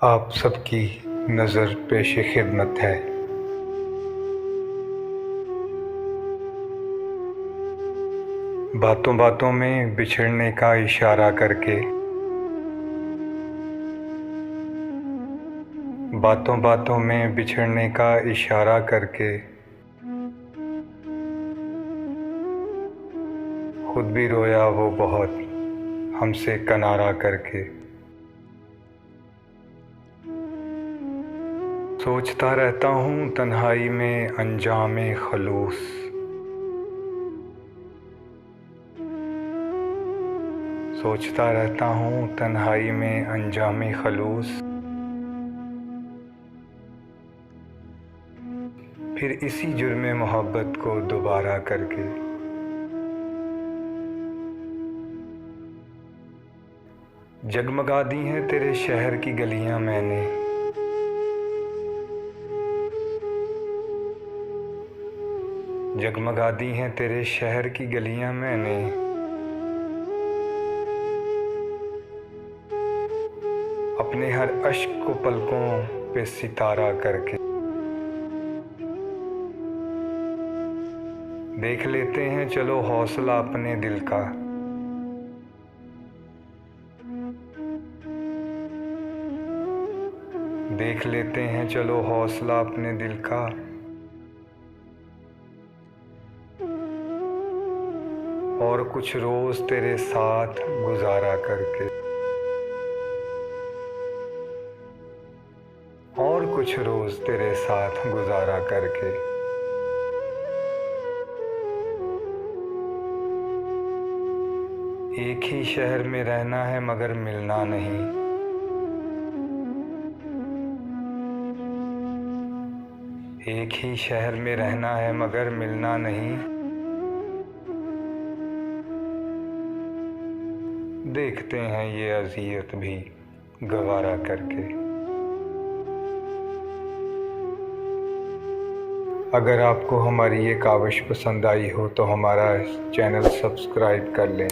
आप सबकी नज़र पेशे खिदमत है। बातों बातों में बिछड़ने का इशारा करके, बातों बातों में बिछड़ने का इशारा करके खुद भी रोया वो बहुत हमसे किनारा करके। सोचता रहता हूँ तन्हाई में अंजामे खलूस, सोचता रहता हूँ तन्हाई में अंजामे खलूस। फिर इसी जुर्मे मोहब्बत को दोबारा करके जगमगा दी हैं तेरे शहर की गलियां मैंने, जगमगा दी हैं तेरे शहर की गलियां मैंने। अपने हर अश्क को पलकों पे सितारा करके देख लेते हैं चलो हौसला अपने दिल का, देख लेते हैं चलो हौसला अपने दिल का। और कुछ रोज तेरे साथ गुजारा करके, और कुछ रोज तेरे साथ गुजारा करके। एक ही शहर में रहना है मगर मिलना नहीं, एक ही शहर में रहना है मगर मिलना नहीं। देखते हैं ये अज़ियत भी गवारा करके। अगर आपको हमारी ये काविश पसंद आई हो तो हमारा चैनल सब्सक्राइब कर लें।